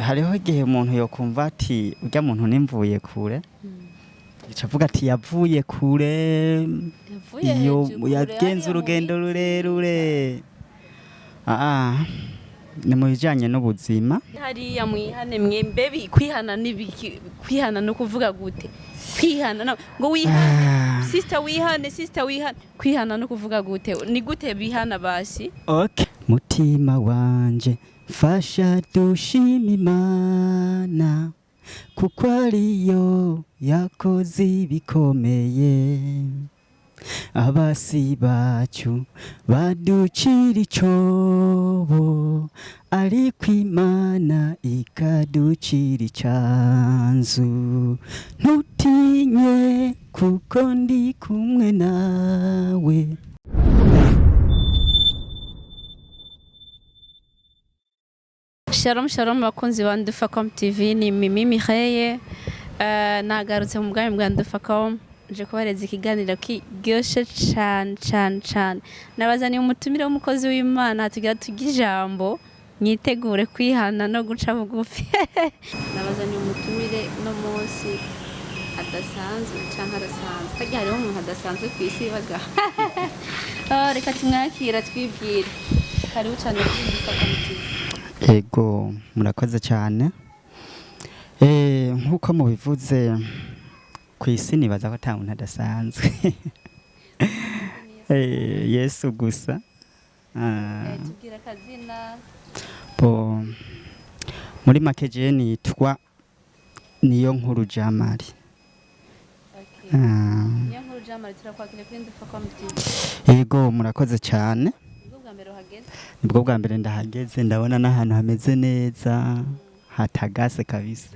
hariho igihe umuntu yokumva ati urya muntu nimvuye kure avuga ati yavuye kure iyo yagenze urugendo rurerure ni mu bijyanye n'ubuzima hariya mwihane mwembe kwihana no kuvuga gute kwihana ngo wihane sister wihane kwihana no kuvuga gute ni gute bihana basi mutima wanje fasha dushima Imana kuko ariyo yakoze ibikomeye abasi bacu baducira icobo ariko Imana ikaducira icanzu ntutinye kuko ndi kumwe nawe. Shalom bakunzi ba Ndufacom TV, ni Mimi Mireille nagarutse mu bwami bwa Ndufacom nje kubareza ikiganiro kiryoshe cyane nabazaniye umutumire w'umukozi w'Imana tugira ijambo mwitegure kwihana no guca bugufi nabazaniye umutumire no munsi adasanzwe cyangwa adasanzwe kagiye hariho umuntu adasanzwe ku isi baga reka tumwakira twibwire karibu cyane kuri Ndufacom TV. Ego murakoze cyane nkuko mubivuze ku isi nibaza ko ata muntu adasanzwe Yesu gusa tubwira kazina muri make je nitwa niyo nkuru Jamari. niyo nkuru Jamari turakwakira kuri Ndufacom TV. Ego murakoze cyane. Nibwo bwa mbere ndahageze ndabona n'ahantu hameze neza hatagase kabisa.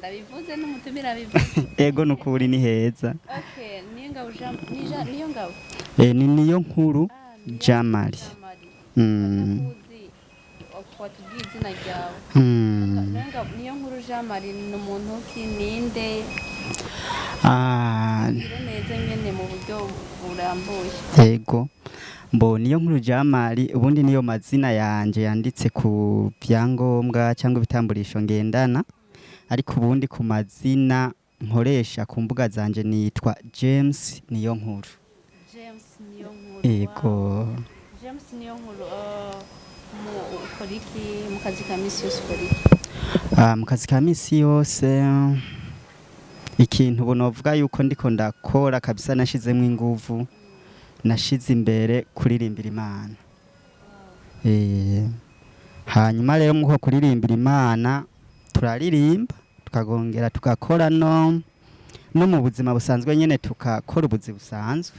ndabivuze n'umutumira bivuze. Ego nukuri ni heza. Niyo nkuru Jamari. Niyo nkuru Jamari ni umuntu kininde neza nyene mu buryo burambuye. Ego niyo nkuru Jamari ubundi niyo mazina yanje yanditse ku byangombwa cyangwa ibitamburisho ngendana, ariko ubundi ku mazina nkoresha ku mbuga zanje nitwa James niyo nkuru. Ego James niyo nkuru ukoriki mu kazi ka misi yose ukoriki? Mu kazi ka misi yose ikintu bonovuga yuko ndiko ndakora kabisa nashizemo inguvu nashize imbere kuririmbira Imana. Hanyuma rero muko kuririmbira Imana turaririmba tukagongera tukakora no mu buzima busanzwe nyene tukakora ubuzi busanzwe.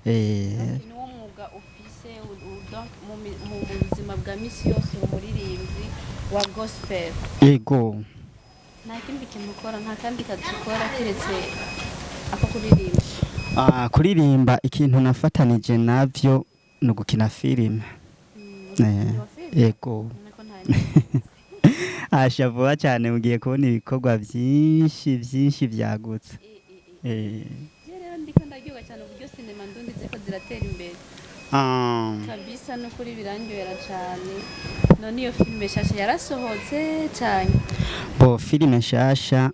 Niwo mwuga ufise mu buzima bwa misi yose umuririmbyi wa gospel. Ego nta kindi kintu ukora, nta kandi kazi ukora kiretse ako kuririmba? Kuririmba ikintu nafatanije navyo no gukina filime. Ego vuba cyane mugiye kubona ibikorwa byinshi byagutse. Rero ndiko ndaryoga cyane uburyo sinema ndundi ziko ziratera imbere kabisa no kuri birangyohera cyane. None iyo filime shasha yarasohotse cyane? Filime nshasha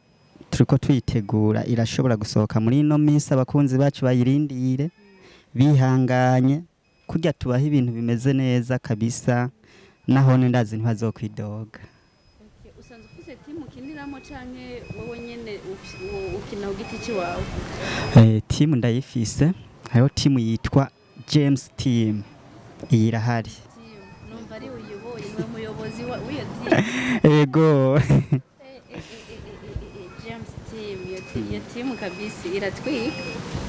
turiko twitegura irashobora gusohoka muri ino minsi, abakunzi bacu bayirindire bihanganye kurya tubaha ibintu bimeze neza kabisa, naho ndazi ntibazokwidoga. Usanzwe ufise timu ukiniramo canke wowe nyene ukina ugiti ciwawe? Timu ndayifise, hariho timu yitwa James Team irahari. Numva ari uyoboye mwe muyobozi w'iyo timu? Ego James Team iyo timu kabisa iratwika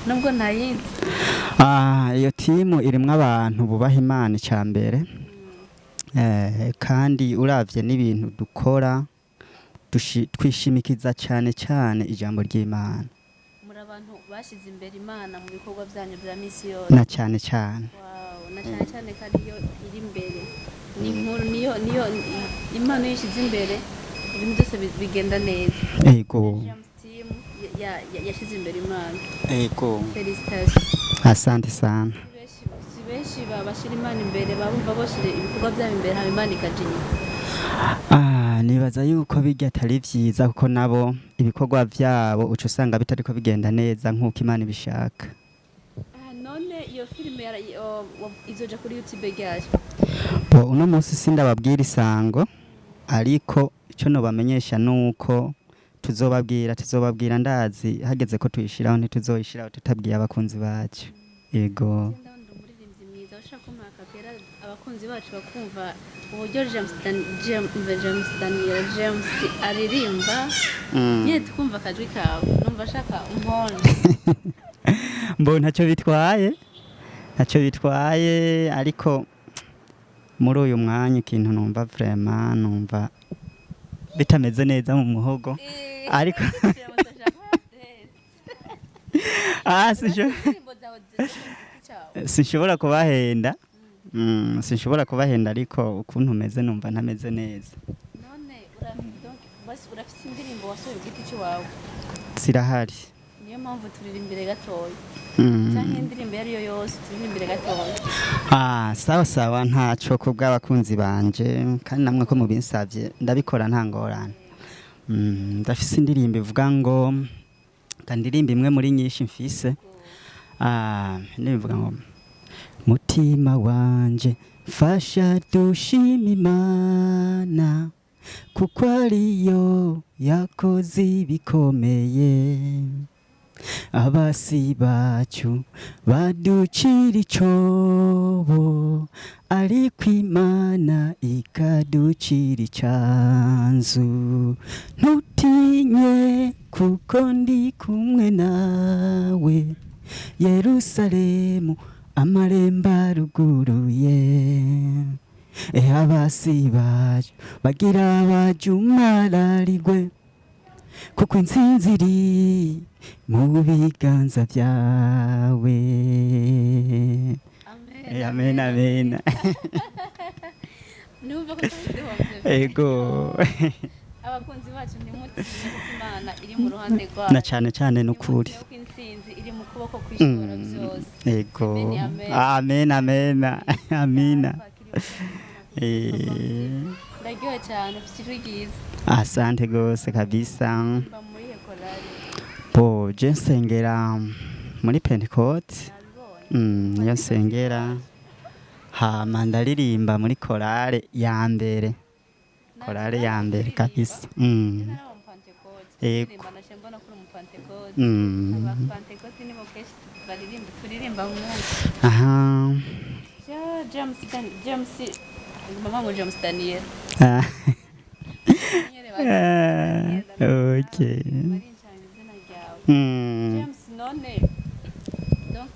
nubwo ntayinzi. Iyo timu irimwo abantu bubaha Imana cyambere. Kandi uravye n'ibintu dukora twishimikiza cyane ijambo ry'Imana. Muri abantu bashize imbere Imana mu bikorwa byanyu bya misi yose? Na cyane. Wow, na cyane kandi iyo iri imbere ni nkuru niyo Imana yishize imbere ibintu byose bigenda neza. Ego James Team yashize imbere Imana. Ego Felicitations. Asante sana. benshi babashira Imana imbere babumva boshire ibikorwa byabo imbere hama Imana ikaja inyuma. Nibaza yuko bijya atari vyiza kuko nabo ibikorwa vyabo uca usanga bitariko bigenda neza nk'uko Imana ibishaka. None iyo filime izoja kuri YouTube ryari? Uno munsi sindababwira isango ariko icyo nobamenyesha nuko tuzobabwira ndazi hageze ko tuyishiraho ntituzoyishiraho tutabwiye abakunzi bacu. Yego. Abakunzi bacu bakumva uburyo James aririmba nyine tukumva akajwi kawe numva ashaka umponje. Ntacyo bitwaye ariko muri uyu mwanya ikintu numva vraiment numva bitameze neza mu muhogo ariko sinshobora kubahenda ariko ukuntu meze numva ntameze neza. None urafite indirimbo wasohoye ku giti cyawe? Zirahari. Niyo mpamvu turirimbire gatoya cyangwa indirimbo iyo ariyo yose turirimbire gatoya. Sawa ntaco ku bw'abakunzi banje kandi namwe ko mubinsavye ndabikora nta ngorane. Ndafise indirimbo ivuga ngo kandirimba imwe muri nyinshi mfise. Ndivuga ngo mutima wanje fasha dushima Imana kuko ariyo yakoze ibikomeye. Abasi bacu baducira icobo ariko Imana ikaducira icanzu. Ntutinye kuko ndi kumwe nawe Yerusalemu amarembo aruguruye. Abasi bacu bagira bajumararigwe kuko intsinzi iri mu biganza byawe. Amen. Ego. Abakunzi bacu ntimutinye kuko Imana iri mu ruhande rwacu. Na cyane n'ukuri. Intsinzi iri mu kuboko kw'ishobora byose. Ego. Amen. Amina. Ndagiye cyane ufite ryiza. Asante gose kabisa. Je nsengera muri Pentecote. Niyo nsengera. Ndaririmba muri korale ya mbere. Korale ya mbere kabisa. Ego. James Daniel. Okay. James none donc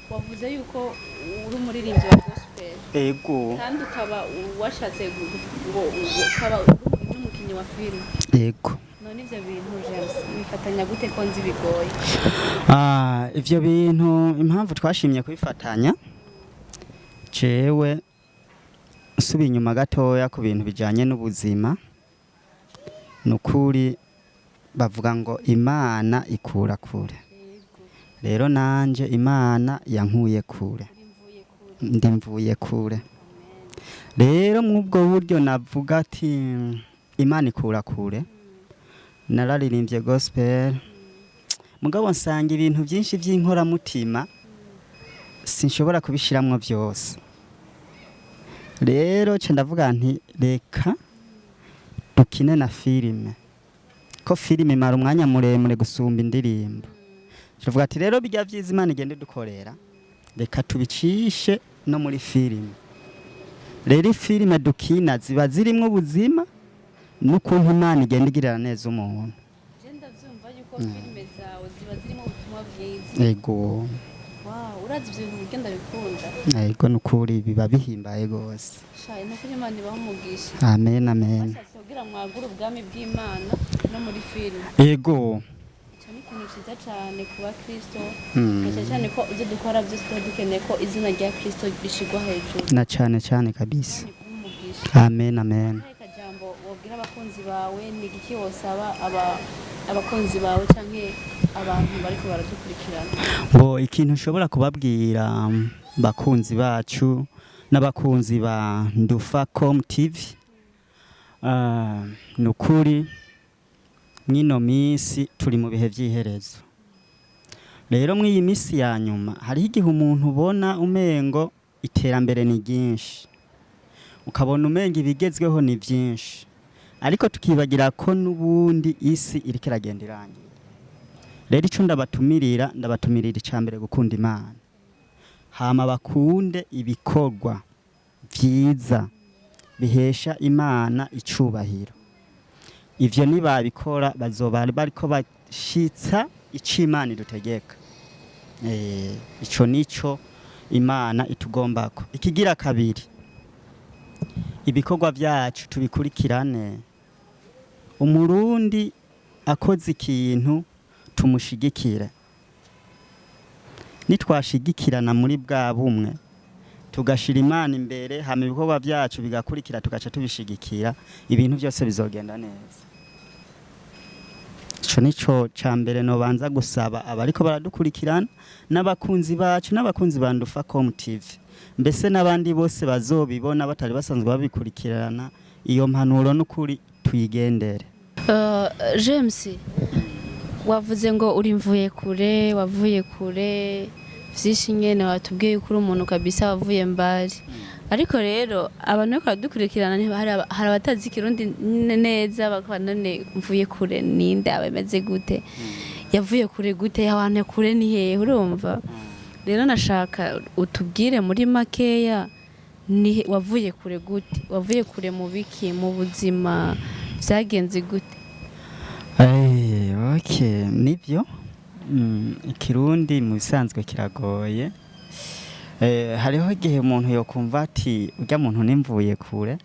wavuze yuko uri umuririmbyi wa gospel. Ego. Kandi ukaba washatse ngo ukaba n'umukinnyi wa film. Ego. None ivyo bintu James bifatanya gute ko nzi bigoye? Ivyo bintu impamvu twashimye kubifatanya cewe usubiye inyuma gatoya ku bintu bijanye n'ubuzima. Nukuri bavuga ngo Imana ikura kure. Rero nanje Imana yankuye kure. Ndimvuye kure. Rero mwubwo buryo navuga ati Imana ikura kure. Nararirimbye gospel. Mugabo nsanga ibintu byinshi by'inkora mutima sinshobora kubishiramwo byose. Rero ndavuga nti reka dukine na filime ko filime imara umwanya muremure gusumba indirimbo. Ndavuga ati rero bijya vyiza Imana igende dukorera reka tubicishe no muri filime. Rero filime dukina ziba zirimwo ubuzima n'ukuntu Imana igenda igirira neza umuntu. Ndavyumva yuko filime zawe ziba zirimo ubutumwa bwiza. Ego. Urazi ibintu bigenda bikunda. Ego nukuri biba bihimbaye gose. Shaye no kuri Imana bamugisha. Amen. Kugira mwagura ubwami bw'Imana no muri filime. Ego. Icyo ni ikintu cyiza cyane kuba Kristo. Cyane ko ibyo dukora byose dukeneye ko izina rya Kristo bishigwa hejuru. Na cyane kabisa. Amen. Jambo wabwira abakunzi bawe ni iki wosaba abakunzi bawe canke abantu bariko baradukurikirana? Ikintu ushobora kubabwira bakunzi bacu n'abakunzi ba Ndufacom TV. Nukuri mwino misi turi mu bihe vy'iherezo. Rero mw'iyi misi ya nyuma hariho igihe umuntu ubona umengo iterambere ni ryinshi, ukabona umenga ibigezweho ni vyinshi, ariko tukibagira ko n'ubundi isi iriko iragenda irangira. Rero ico ndabatumirira icambere gukunda Imana, hama bakunde ibikorwa vyiza bihesha Imana icubahiro. Ivyo nibabikora bazoba bariko bashitsa ico Imana idutegeka. Ico nico Imana itugombako. Ikigira kabiri, ibikorwa vyacu tubikurikirane. Umurundi akoze ikintu tumushigikire. Nitwashigikirana muri bwa bumwe tugashira Imana imbere, hama ibikorwa vyacu bigakurikira tugaca tubishigikira, ibintu byose bizogenda neza. Ico nico cambere no banza gusaba abariko baradukurikirana n'abakunzi bacu n'abakunzi ba Ndufacom TV, mbese n'abandi bose bazobibona batari basanzwe babikurikirana. Iyo mpanuro n'ukuri tuyigendere. James, wavuze ngo urimvuye kure, wavuye kure vyinshi nyene, watubwiye kuri umuntu kabisa wavuye mbali. Ariko rero abantu bariko baradukurikirana hari abatazi Kirundi neza, bakaba none mvuye kure ninde, abameze gute, yavuye kure gute, abantu kure ni hehe, urumva? Rero nashaka utubwire muri makeya ni wavuye kure gute, wavuye kure mu biki, mu buzima vyagenze gute? Okay, nivyo. Ikirundi mu bisanzwe kiragoye. Hariho igihe umuntu yokumva ati urya muntu nimvuye kure,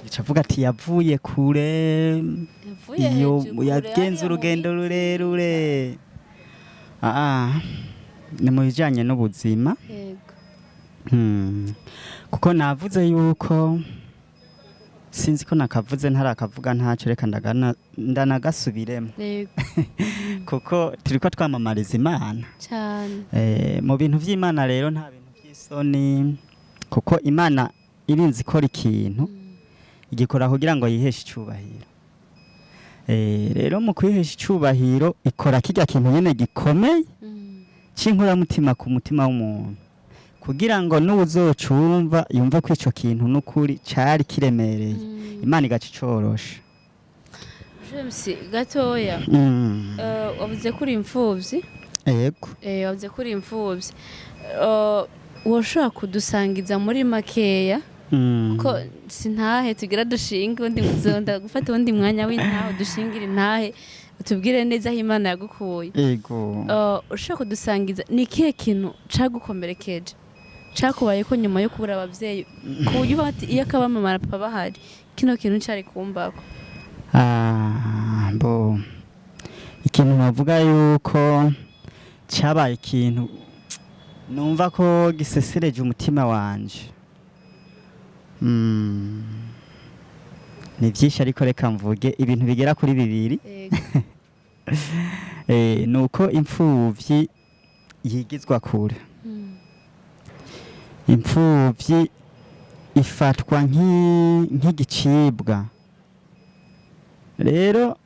icavuga ati yavuye kure, iyo yagenze urugendo rurerure. Ni mu bijanye n'ubuzima. Kuko navuze yuko sinzi ko nakavuze ntarakavuga ntaco, reka ndanagasubiremo. Kuko turiko twamamariza Imana cyane. Mu bintu vy'Imana rero nta bintu vy'isoni, kuko Imana irinzi ikora ikintu igikora kugira ngo yiheshe icubahiro. Rero mu kwihesha icubahiro ikora kirya kintu nyene gikomeye c'inkoramutima ku mutima w'umuntu, kugira ngo n'uzocumva yumva ko ico kintu n'ukuri cari kiremereye, Imana igaca icorosha. James, gatoya, wavuze kuri imfuvyi. Yego. Wavuze kuri imfuvyi. Woshobora kudusangiza muri makeya, ko sintahe tugira dushinga undi muzonda gufata undi mwanya w'intahe dushingira intahe, utubwire neza aho Imana yagukuye. Yego. Ushobora kudusangiza ni kihe kintu cagukomerekeje, cakubaye ko nyuma yo kubura abavyeyi, kuburyo bati iyo akabamamara papa bahari kino kintu cari kumbako? Ikintu navuga yuko cabaye ikintu numva ko gisesereje umutima wanje. Ni vyinshi ariko reka mvuge ibintu bigera kuri bibiri. Nuko imfuvyi yigizwa kure. Imfuvyi ifatwa nk'igicibwa. Rero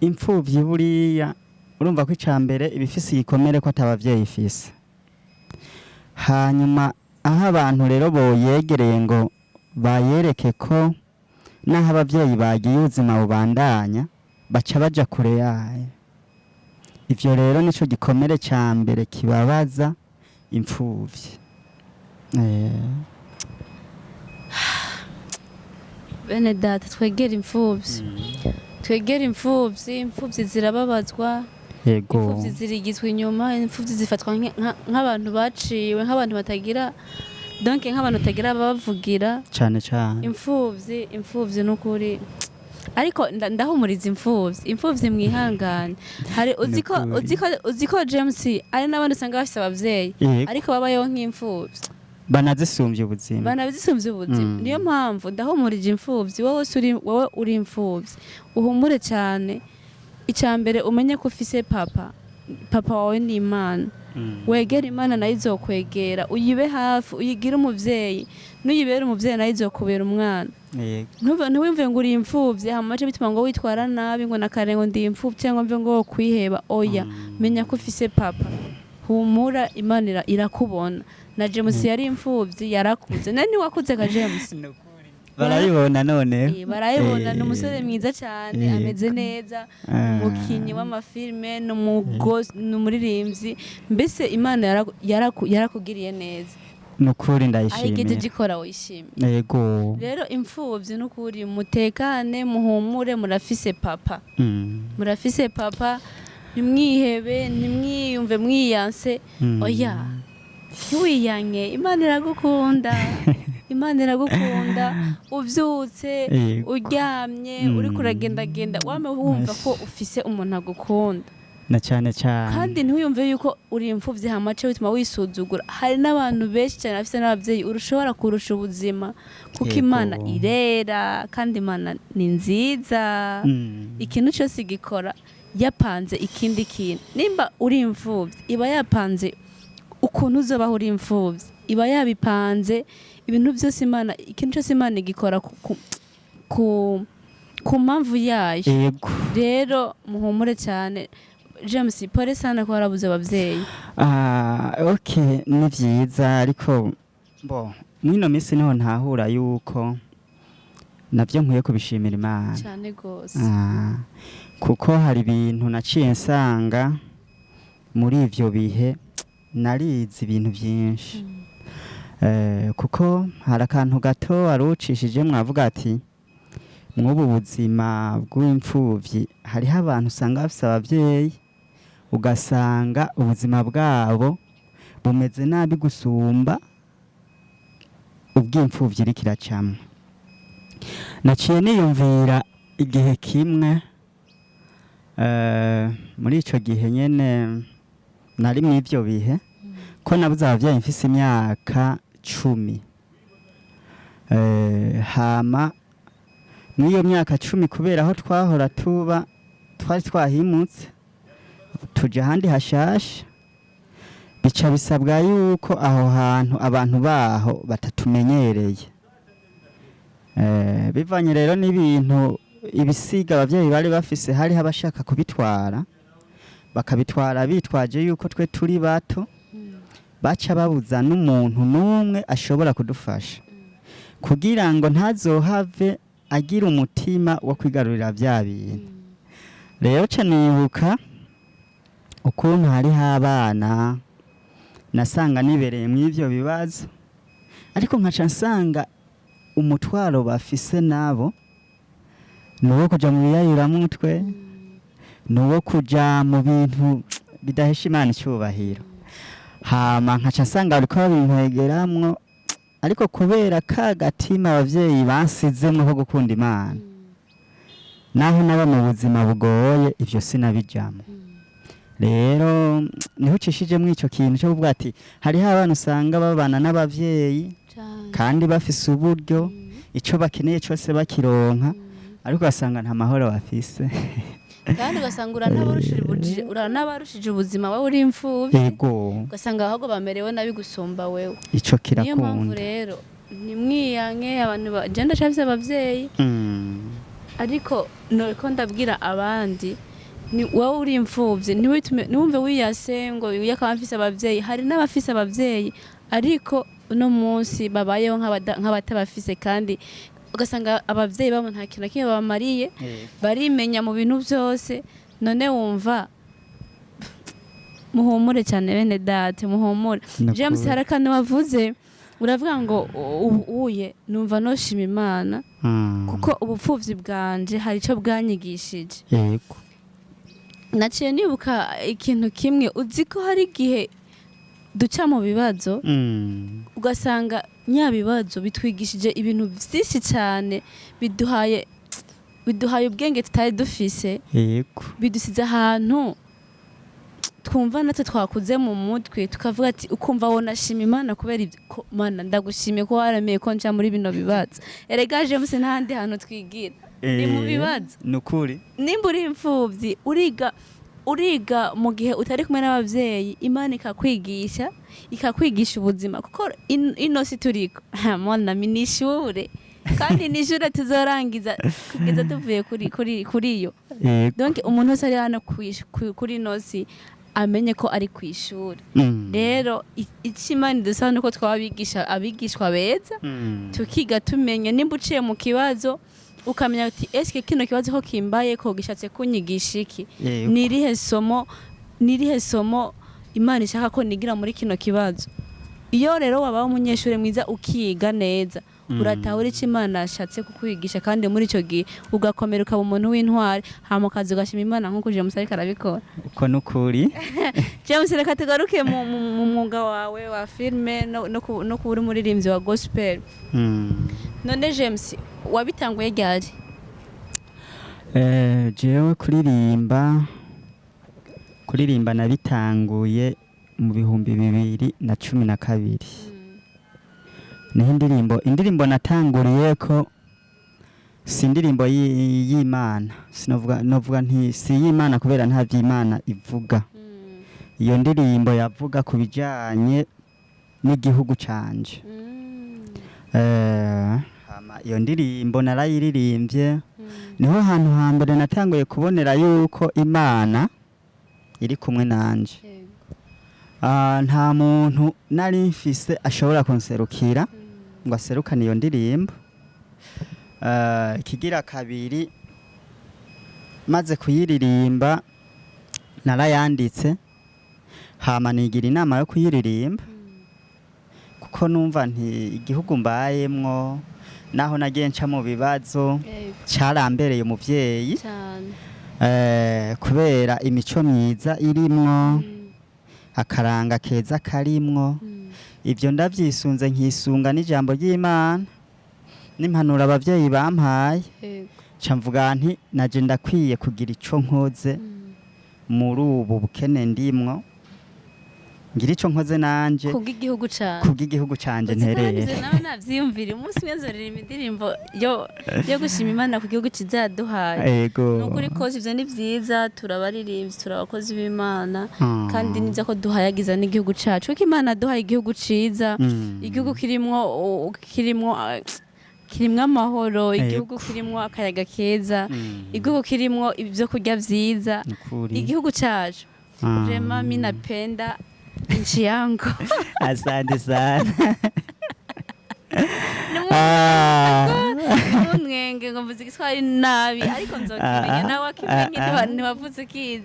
imfuvyi buriya urumva ko icambere ibifise igikomere ko atabavyeyi ifise. Hanyuma aho abantu rero boyegereye ngo bayereke ko naho abavyeyi bagiye ubuzima bubandanya baca baja kure yayo. Ivyo rero nico gikomere ca mbere kibabaza imfuvyi. Bene data, twegera imfuvyi. Twegera imfuvyi zirababazwa. Yego. Imfuvyi zirigizwe inyuma, imfuvyi zifatwa nk'abantu baciwe, nk'abantu batagira, donc nk'abantu batagira bavugira. Cane cane. Imfuvyi n'ukuri. Ariko ndahumuriza imfuvyi mwihangane. Hari uziko James ari n'abandi usanga bafise abavyeyi, ariko babayeho nk'imfuvyi. Banazisumbye ubuzima. Niyo mpamvu ndahumurije imfuvyi. Wowe uri imfuvyi, uhumure cyane. Icambere umenye ko ufise papa papa wawe ni Imana wegera Imana nayo izokwegera uyibe hafi uyigire umuvyeyi nuyibera umuvyeyi nayo izokubera umwana ntiwumve ngo uri imfuvyi hamace bituma ngo witwara nabi ngo nakarengo ndi imfuvyi cyangwa mve ngo kwiheba oya menya ko ufise papa humura Imana irakubona na James yari imfuvyi yarakuze nani wakuze ka James barayibona none barayibona n'umusore mwiza cyane ameze neza umukinyi w'amafilme n'umuririmbyi mbese Imana yarakugiriye neza nukuri ndayishimiye ahigeje gikora wishimye yego rero imfuvyi nukuri mutekane muhumure murafise papa murafise papa nimwihebe nimwiyumve mwiyanse oya ntiwiyanke Imana iragukunda Imana iragukunda uvyutse uryamye uri kuragendagenda wame wumva ko ufise umuntu agukunda na cyane cyane kandi ntuyumve yuko uri imfuvyi hamace bituma wisuzugura hari n'abantu benshi cyane bafise n'abavyeyi urushobora kurusha ubuzima kuko Imana irera kandi Imana ni nziza ikintu cyose gikora yapanze ikindi kintu nimba uri imfuvyi iba yapanze ukuntu uzobaho uri imfuvyi iba yabipanze ibintu byose Imana ikintu cyose Imana igikora ku mpamvu yayo rero muhumure cyane James pole sana ko warabuze abavyeyi okay ni vyiza ariko mwino minsi niho ntahura yuko navyo nkwiye kubishimira Imana cyane gose kuko hari ibintu naciye nsanga muri ivyo bihe narize ibintu byinshi kuko hari akantu gato arucishije mwavuga ati mw'ubu buzima bw'imfuvyi hariho abantu usanga bafise abavyeyi ugasanga ubuzima bwabo bumeze nabi gusumba ubw'imfuvyi iriko iracamwo naciye niyumvira igihe kimwe muri ico gihe nyene nari mw'ivyo bihe ko nabuze abavyeyi mfise imyaka 10 hama mw'iyo myaka 10 kubera aho twahora tuba twari twahimutse tuja ahandi hashasha bica bisabwa yuko aho hantu abantu baho batatumenyereye bivanye rero n'ibintu ibisiga abavyeyi bari bafise hari abashaka kubitwara bakabitwara bitwaje yuko twe turi bato baca babuza n'umuntu n'umwe ashobora kudufasha kugira ngo ntazohave agira umutima wo kwigarurira bya bintu rero nibuka ukuntu hariho abana nasanga nibereye mw'ivyo bibazo ariko nkaca nsanga umutwaro bafise nabo nuwo kuja mu biyayuramutwe nuwo kuja mu bintu bidahesha Imana icyubahiro hama nkaca nsanga bariko babintwegeramwo ariko kubera ka gatima abavyeyi bansizemwo ko gukunda Imana naho naba mu buzima bugoye ivyo sinabijamwo rero niho ucishije mw'ico kintu cyo kuvuga ati hariho abantu usanga babana n'abavyeyi kandi bafise uburyo ico bakeneye cyose bakironka ariko ugasanga nta mahoro bafise kandi ugasanga uranabarushije ubuzima wowe uri imfuvyi yego ugasanga ahubwo bamerewe nabi gusumba wewe ico kirakunda niyo mpamvu rero nimwiyanke abantu bagenda cyafise abavyeyi ariko niko ndabwira abandi ni wowe uri imfuvyi ntiwumve wiyase ngo yakaba afise abavyeyi hari n'abafise abavyeyi ariko uno munsi babayeho nk'abatabafise kandi ugasanga abavyeyi babo nta kintu kimwe babamariye barimenya mu bintu byose none wumva muhumure cyane bene date muhumure James harakane wavuze uravuga ngo uye numva noshima Imana kuko ubupfuvyi bwanje hari ico bwanyigishije yego naciye nibuka ikintu kimwe uzi ko hari igihe duca mu bibazo ugasanga nyabibazo bitwigishije ibintu byinshi cyane biduhaye ubwenge tutari dufise yego bidusize ahantu twumva natwe twakuze mu mutwe tukavuga ati ukumva wonashima Imana kubera ibyo Mana ndagushimiye ko warameye ko nja muri bino bibazo eregaje muse n'ahandi hantu twigira ni mu bibazo nukuri nimba uri imfuvyi uriga uriga mu gihe utari kumwe n'abavyeyi Imana ikakwigisha ubuzima kuko ino si turiko mona ni ishure kandi ni ishure tuzorangiza kugeza tuvuye kuri yo donc umuntu wese ari hano kuri nosi amenye ko ari kwishura rero ikimani dusaba nuko twabigisha abigishwa beza tukiga tumenye nimba uciye mu kibazo ukamenya uti eske kino kibazo ko kimbaye ko gishatse kunyigisha iki nirihe somo Imana ishaka ko nigira muri kino kibazo iyo rero waba umunyeshure mwiza ukiga neza uratahura icyo Imana yashatse kukwigisha kandi muri ico gihe ugakomera ukaba umuntu w'intwari hama ukaza ugashima Imana nk'uko James ariko arabikora uko nukuri James reka tugaruke mu mwuga wawe wa filme no kuba uri umuririmbyi wa gospel none James wabitanguye ryari jewe kuririmba nabitanguye mu 2012 niho indirimbo natanguriye ko si indirimbo y'Imana novuga nti si y'Imana kubera nta vy'Imana ivuga iyo ndirimbo yavuga ku bijanye n'igihugu canje iyo ndirimbo narayiririmbye niho hantu hambere natanguye kubonera yuko Imana iri kumwe nanje nta muntu nari mfise ashobora kunserukira ngo aserukane iyo ndirimbo kigira kabiri maze kuyiririmba narayanditse hama nigira inama yo kuyiririmba kuko numva nti igihugu mbayemwo naho nagiye nca mu bibazo carambereye umuvyeyi kubera imico myiza irimwo akaranga keza karimwo ivyo ndavyisunze nkisunga n'ijambo ry'Imana n'impanuro abavyeyi bampaye ca mvuga nti naje ndakwiye kugira ico nkoze muri ubu bukene ndimwo ngira ico nkoze nanje kubw'igihugu canje ntereye nawe navyiyumvira umunsi wenzorera imidirimbo yo gushima Imana ku gihugu kizaduhaye nukuri kose ivyo ni vyiza turabaririmbyi turabakozi b'Imana kandi nivyo ko duhayagiza n'igihugu cacu kuko Imana duhaye igihugu ciza igihugu kirimwo amahoro igihugu kirimwo akayaga keza igihugu kirimwo ivyo kurya vyiza igihugu cacu vraiment mimi napenda nchi yangu. Asante sana. Mwenge ngo mvuze igiswahili nabi ariko nzokimenya nawe akimenye ntiwavuze ukizi.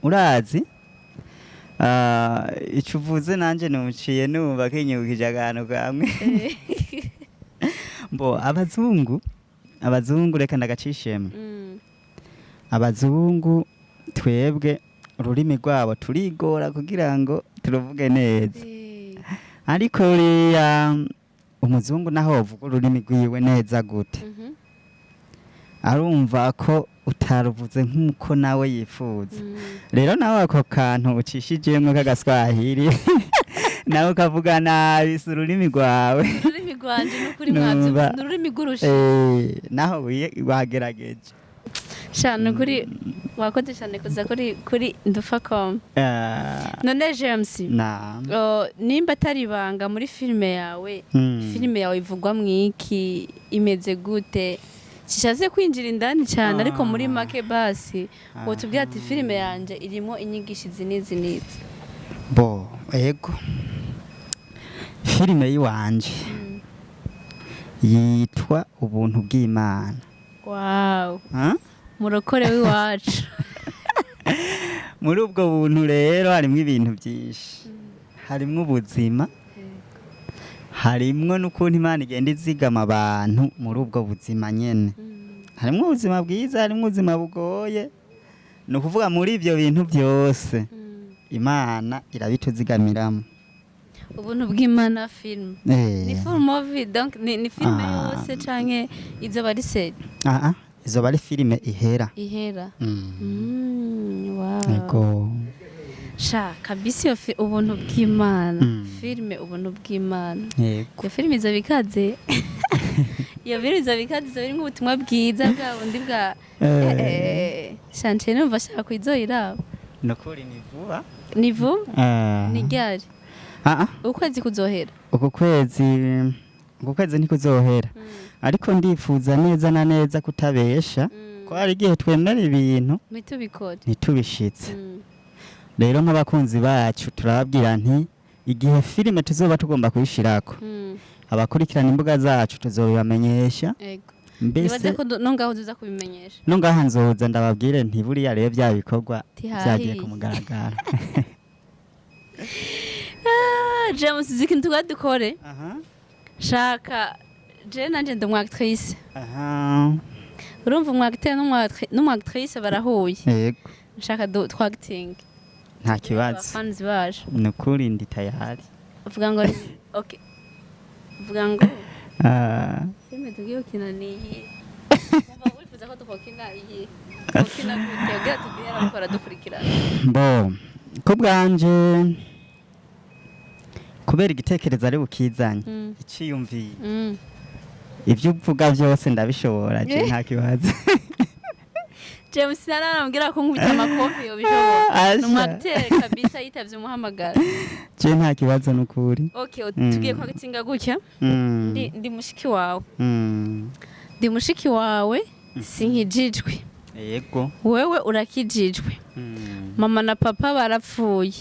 Urazi icyo uvuze nanje nuciye numva kinyibukije akantu kamwe. Mbo abazungu reka ndagacishemo. Abazungu twebwe ururimi rwabo turigora kugira ngo turuvuge neza. Ariko umuzungu naho uvuga ururimi rwiwe neza gute. Arumva ko utaruvuze nk'uko nawe yifuza. Rero nawe ako kantu ucishijemwe k'agaswahili nawe ukavuga nabi ururimi rwawe. Ururimi rwanje n'ukuri mwavyo n'ururimi gurushi. Naho wagerageje. Shana kuri wakoze cyane kuza kuri ndufa.com. None James. Nimba atari banga muri filime yawe. Filime yawe ivugwa mwiki imeze gute? Sishaze kwinjira indani cyane ariko muri make basi wotubwira ati filime yanje irimo inyigisho zinizi. Bo ego. Filime yiwanje yitwa ubuntu bw'Imana. Wow. Murokore w'iwacu. Muri ubwo buntu rero harimo ibintu byinshi. Harimo ubuzima. Harimo n'ukuntu Imana igenda izigama abantu muri ubwo buzima nyene. Harimo ubuzima bwiza, harimo ubuzima bugoye. No kuvuga muri ibyo bintu byose Imana irabituzigamiramo. Ubuntu bw'Imana film. Ni full movie donc ni filme yose canke izo bari set. Izo bari filime ihera. Wow. Ego. Sha kabisi yo ubuntu bw'Imana. Filme ubuntu bw'Imana. Yego. Iyo filme izo bikaze. iyo biriza bikaziza biri nk'ubutumwa bwiza bwa bundi bwa shanje numva ashaka kwizoyiraba nukuri ni vuba ni vuba ni ryari ukwezi kuzohera uku kwezi ntikuzohera ariko ndifuza neza na neza kutabesha ko hari igihe twemera ibintu ntitubishitse rero nk'abakunzi bacu turababwira nti igihe filime tuzoba tugomba kuyishirako abakurikirana imbuga zacu tuzobibamenyesha mbese nongaho uza kubimenyesha nongaho nzoza ndababwire nti buriya rero bya bikorwa byagiye ku mugaragaro James ziki ntuga dukore shaka je nanje ndi umwactrice urumva umwacteur n'umwactrice barahuye yego shaka twacting nta kibazo fans baje nukuri ndi tayari uvuga ngo okay uvuga ngo filme tugiye kina ni baba wifuza ko tukokina iyi kokina gutega tugira bakora dukurikirana bo ko bwanje kubera igitekerezo ari bukizanye iciyumviye ibyo uvuga byose ndabishobora je nta kibazo James narambwira ko nkubita amakofi yo bishobora n'umwacteur kabisa yitavye umuhamagara je nta kibazo nukuri okay tugiye kwagitinga gutya ndi mushiki wawe ndi mushiki wawe sinkijijwe yego wewe urakijijwe mama na papa barapfuye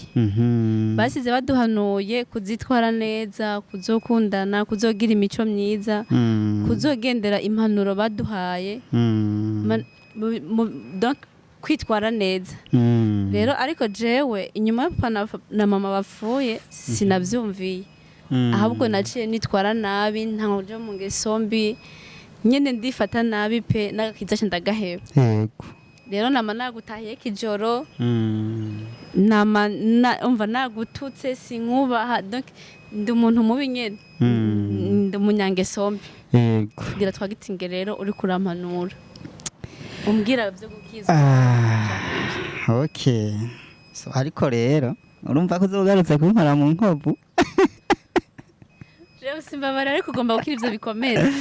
basize baduhanuye kuzitwara neza kuzokundana kuzogira imico myiza kuzogendera impanuro baduhaye donc kwitwara neza rero ariko jewe inyuma ya papa na mama bapfuye sinavyumviye ahubwo naciye nitwara nabi ntaje mu ngeso mbi nyene ndifata nabi pe nagakiza cyo ndagaheba yego rero nama nagutahiye kijoro umva nagututse sinkubaha donc ndi umuntu mubi nyene ndi umunyangeso mbi yego gira twagitinge rero uri kurampanura umbwira byo gukiza okay so ariko rero urumva ko uzogarutse kumpara mu nkovu jewe simbabara ariko ugomba gukira ivyo bikomere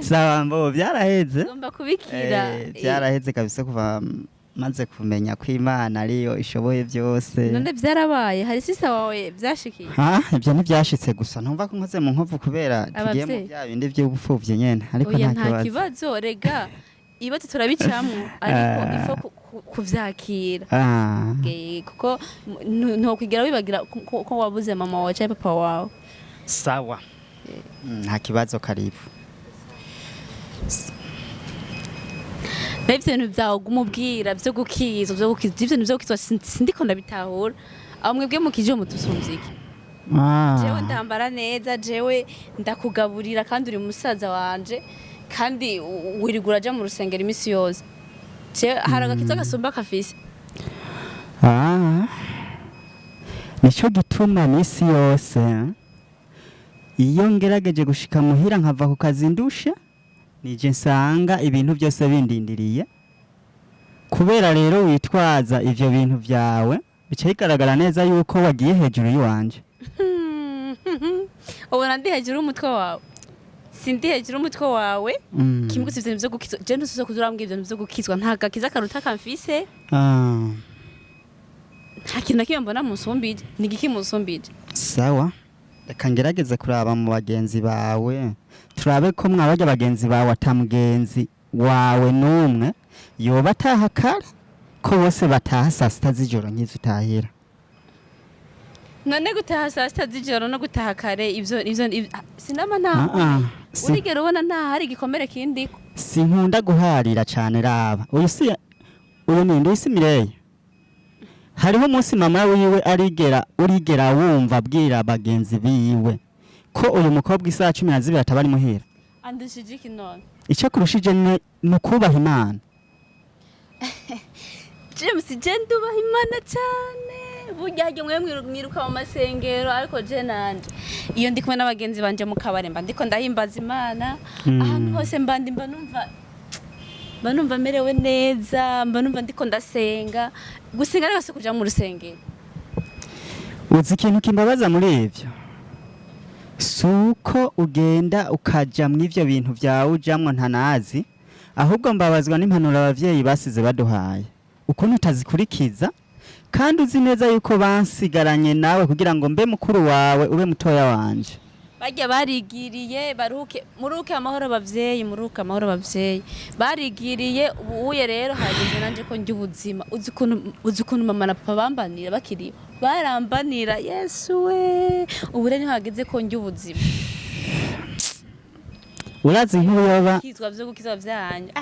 sawa mbo byaraheze ugomba kubikira byaraheze kabisa kuva maze kumenya ko Imana ariyo ishoboye byose none byarabaye hari sisa wawe byashikiye ibyo ntibyashitse gusa ntumva ko nkoze mu nkovu kubera tugiye mu bya bindi by'ubupfuvye nyene ariko nta kibazo rega ibaze turabicamwo ariko ifo kuvyakira kuko ntokwigera wibagira ko wabuze mama wawe cyangwa papa wawe sawa nta kibazo karibu Bevye ibintu byawe gumubwira byo gukiza ibyo byo gukizwa sindiko ndabitahura aho mwebwe mukije mutusumzike jewe ndambara neza jewe ndakugaburira kandi uri musaza wanje kandi wirigura aja mu rusengero imisi yose hari agakiza gasumba kafise nico gituma misi yose iyo ngerageje gushika muhira nkava ku kazi ndushe nije nsanga ibintu byose bindindiriye kubera rero witwaza ivyo bintu byawe bica bigaragara neza yuko wagiye hejuru yiwanje ubona ndi hejuru umutwe wawe sindi hejuru umutwe wawe kimwe gusa ibintu byo gukizwa je ntusuze kuzurambwira ibintu byo gukizwa nta gakiza karuta kamfise nta kintu nakimwe mbona musumbije ni giki musumbije sawa reka ngerageze kuraba mu bagenzi bawe turabe ko mwabaje bagenzi bawe atamugenzi wawe numwe yoba ataha kare ko bose bataha saa sita z'ijoro nk'izo utahira none gutaha saa sita z'ijoro no gutaha kare ivyo sinama nta urigera ubona nta hari igikomere kindi sinkunda guharira cane raba uyu ninde isi Mireye hariho umunsi mama wiwe urigera wumva abwira bagenzi biwe ko uyu mukobwa isaha 12 atabari muhira andishijiki none icyo kurushije ni kubaha Imana James ndubaha Imana cyane burya mwe mwiruka mu masengero ariko je nanje iyo ndi kumwe n'abagenzi banje mu kabare mba ndiko ndahimbaza Imana ahantu hose mba numva merewe neza mba numva ndiko ndasenga gusenga rero kuja mu rusengero uzi ikintu kimbabaza muri ivyo suko ugenda ukaja mw'ivyo bintu vyawe ujamwo ntanazi, ahubwo mbabazwa n'impanuro abavyeyi basize baduhaye, ukuntu utazikurikiza kandi uzi neza yuko bansigaranye nawe kugira ngo mbe mukuru wawe ube mutoya wanje. Bajya barigiriye muruke amahoro bavyeyi, muruke amahoro bavyeyi, barigiriye ubuye rero hageze nanje ko njye ubuzima. Uzi ukuntu mama na papa bambanira bakiri barambanira, Yesu we, ubu rero hageze ko njye ubuzima. Urazi nk'ubu yoba kitwa vyo gukiza vyanje,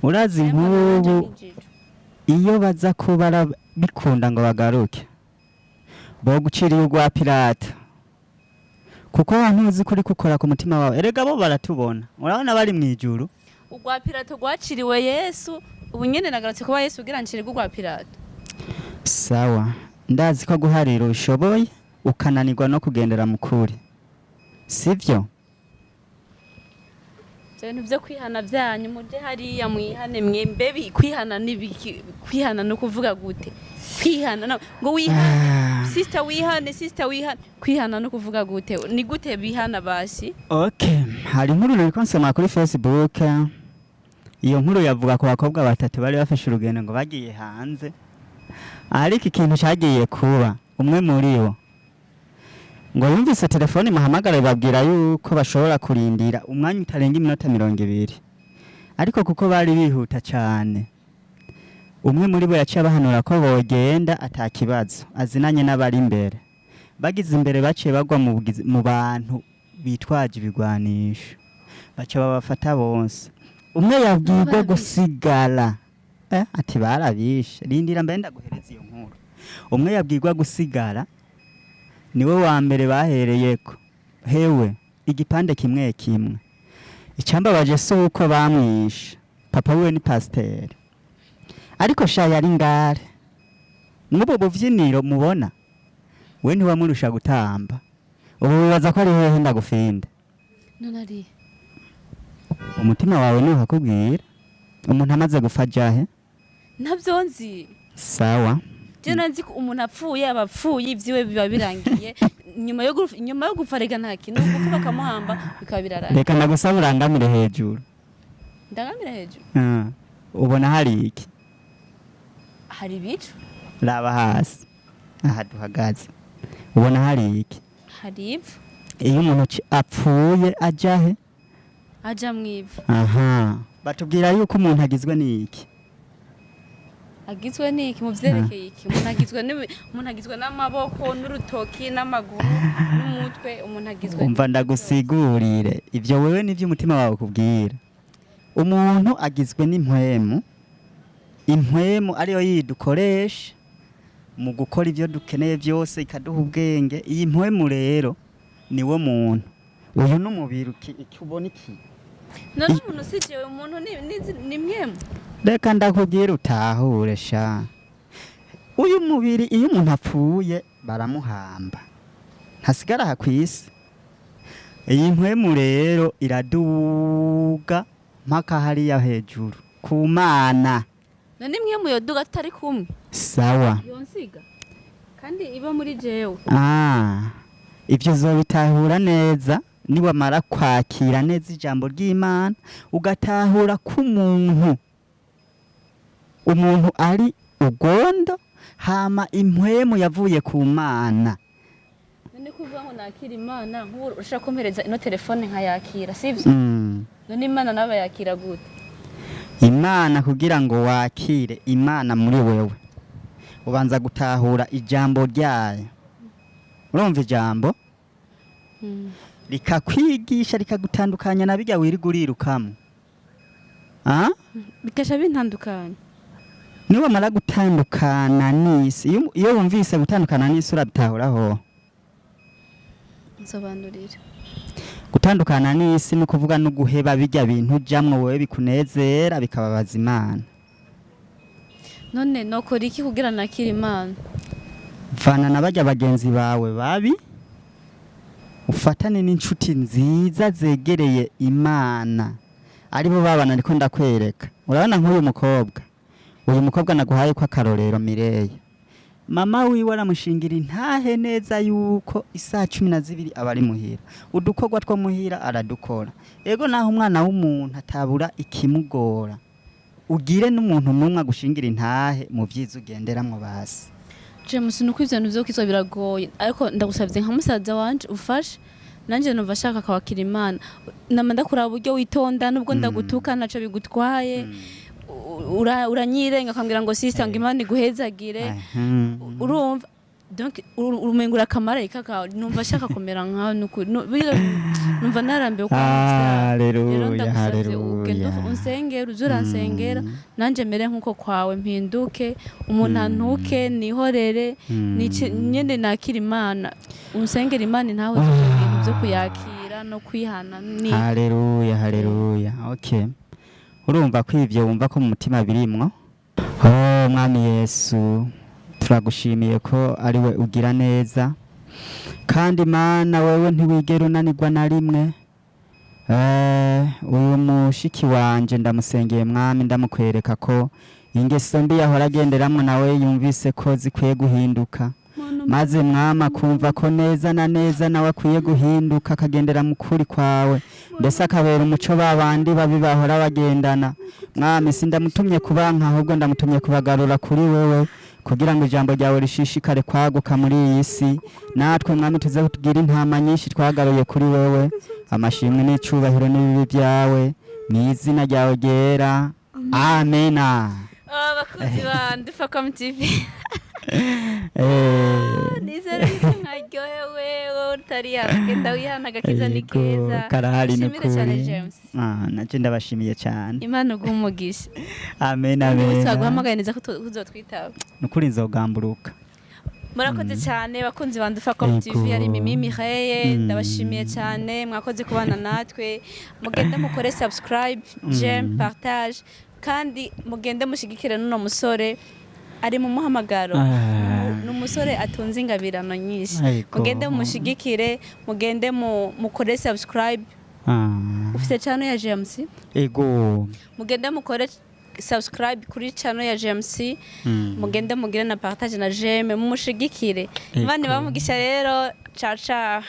urazi nk'ubu iyo baza kuba bikunda ngo bagaruke boguciriye urwa pirata, kuko abantu uzi kuri gukora ku mutima wawe, erega bo baratubona, urabona bari mwijuru. Urwa pirata rwaciriwe Yesu, ubu nyene nagarutse kuba Yesu kugira ncire urwa pirata. Sawa, ndazi ko guharira ushoboye ukananirwa no kugendera mukuri, sivyo? Ibintu vyo kwihana vyanyu muje hariya mwihane mwembe, kwihana nibiki? Kwihana no kuvuga gute? Kwihana ngo wihane sister wihane, kwihana no kuvuga gute? Ni gute bihana basi? Okay, hari nkuru ruri konsoma kuri Facebook. Iyo nkuru yavuga ku bakobwa batatu bari bafashe urugendo ngo bagiye hanze, ariko ikintu cyagiye kuba umwe muri bo ngo yumvise telefone mahamagara babwira yuko bashobora kurindira umwanya utarenga iminota 20, ariko kuko bari bihuta cyane, umwe muri bo yaciye abahanura ko bogenda atakibazo, azinanye n'abari imbere. Bagize imbere baciye bagwa mu bantu bitwaje ibigwanisho, baca babafata bose. Umwe yabwirwa gusigara, ati barabishe, rindira mbe ndaguhereza iyo nkuru. Umwe yabwirwa gusigara, niwe wa mbere bahereyeko, hewe igipande kimwe kimwe. Icambabaje so uko bamwisha, papa we ni pasteur, ariko sha yari ngare. N'ubu buvyiniro mubona, we ntiwamurusha gutamba, ubu bibaza ko ari hehe ndagufinda. Nonari Umutima wawe ni hakubwira umuntu amaze gufa jahe? Ntabyo nzi. Sawa, je nanzi ko umuntu apfuye abapfuye ivyiwe biba birangiye, nyuma yo gupfa rega nta kintu kuvuga kamuhamba bikaba birarangiye. Reka ndagusaba urangamire hejuru. Ndagamira hejuru? Ubona hari iki? Hari bicu? Raba hasi, aha duhagaze, ubona hari iki? Hari ivu. Iyo umuntu apfuye ajahe? Aja mwivu. Aha, batubwira yuko umuntu agizwe n'iki? Agizwe n'iki? Muvyerekeye iki? Umuntu agizwe n'amaboko n'urutoki n'amaguru n'umutwe, umuntu agizwe. Umva ndagusigurire, ivyo wewe nivyo umutima wawe kubwira. Umuntu agizwe n'impwemu, impwemu ariyo yidukoresha mu gukora ivyo dukeneye byose, ikaduha ubwenge. Iyi mpwemu rero niwo muntu. Uyu n'umubiri ukibona iki? None umuntu sijewe, umuntu ni mwemu. Reka ndakubwira utahure sha. Uyu mubiri iyo umuntu apfuye baramuhamba, ntasigara hakwisi. Iyi mpwemu rero iraduga mpaka hariya hejuru ku Mana. None mwemu yoduga tutari kumwe? Sawa. Yonsiga kandi iba muri jewe. Ivyo zobitahura neza niwamara kwakira neza ijambo ry'Imana, ugatahura ko umuntu ari ugondo, hama impwemu yavuye ku Mana. None kuvuga ngo nakira Imana, nk'ubu ushaka kumpereza ino telefone nkayakira, sivyo? None Imana naba yakira gute? Imana kugira ngo wakire Imana muri wewe, ubanza gutahura ijambo ryayo. Urumva ijambo? Likakwigisha, likagutandukanya na bijya wiri gurirukamo. Bikasha bintandukanya. Niba mara gutandukana n'isi, iyo wumvise gutandukana n'isi urabitahuraho. Nsobanurira. Gutandukana n'isi no kuvuga no guheba bijya bintu jamwe wewe bikunezera bikababaza Imana. None nokora iki kugira nakira Imana? Vana na bajya bagenzi bawe babi, ufatane n'inshuti nziza zegereye Imana, aribo babana ariko ndakwereka. Urabona nk'uyu mukobwa, uyu mukobwa naguhaye ko akarorero Mireille, mama wiwe aramushingira intahe neza yuko isaha 12 aba ari muhira, udukorwa two muhira aradukora. Ego naho umwana w'umuntu atabura ikimugora, ugire n'umuntu numwe agushingira intahe mu vyiza ugenderamwo basi. James nuko ivyo nivyo kizwa biragoye, ariko ndagusavye nka musaza wanje ufashe nanje numva shaka kwakira Imana, nama ndakura uburyo witonda nubwo ndagutuka naco bigutwaye. Uranyirenga akambwira ngo sister ngo Imana iguhezagire, urumva donc urumengura kamarayika kawe, numva shaka komera nkaho numva narambiwe kwa haleluya haleluya. Unsengera uzuransengera nanje mere nkuko kwawe mpinduke, umuntu antuke nihorere nyene nakira Imana, unsengera Imana ntawe ibintu byo kuyakira no kwihana ni haleluya haleluya. Okay, urumva ko ivyo wumva ko mu mutima birimwo. Mwami Yesu turagushimiye ko ari we ugira neza, kandi Mana wewe ntiwigera unanirwa na rimwe. Uyu mushiki wanje ndamusengeye Mwami, ndamukwereka ko ingeso mbi yahora agenderamwo nawe yumvise ko zikwiye guhinduka, maze Mwama kumva ko neza na neza nawe akwiye guhinduka akagendera mu kuri kwawe, mbese akabera umuco babandi babi bahora bagendana. Mwami sindamutumye kubanka, ahubwo ndamutumye kubagarura kuri wewe, kugira ngo ijambo ryawe rishishikare kwaguka muri iyi si. Natwe Mwami tuze kutugira intama nyinshi twagaruye kuri wewe. Amashimwe n'icubahiro n'ibibi byawe mu izina ryawe ryera, amena. Abakozi ba Ndufacom TV nizere nkaryohewe, utari yagenda wihana agakiza ni keza. Karahari n'ukuri James. Naje ndabashimiye cyane. Imana ugumugisha. Amen amen. Twaguhamagaye neza ko uzotwitaba. Nukuri nzogamburuka. Murakoze cyane bakunzi ba Ndufacom TV, ari Mimi Mireille, ndabashimiye cyane mwakoze kubana natwe. Mugende mukore subscribe, j'aime, partage, kandi mugende mushigikire n'uno musore ari mu muhamagaro. N'umusore atunze ingabirano nyinshi. Mugende mushigikire, mugende mukore subscribe. Ufite channel ya James? Ego. Mugende mukore subscribe kuri channel ya James, mugende mugire na partage na j'aime, mumushigikire. Imana bamugisha rero, ciao ciao.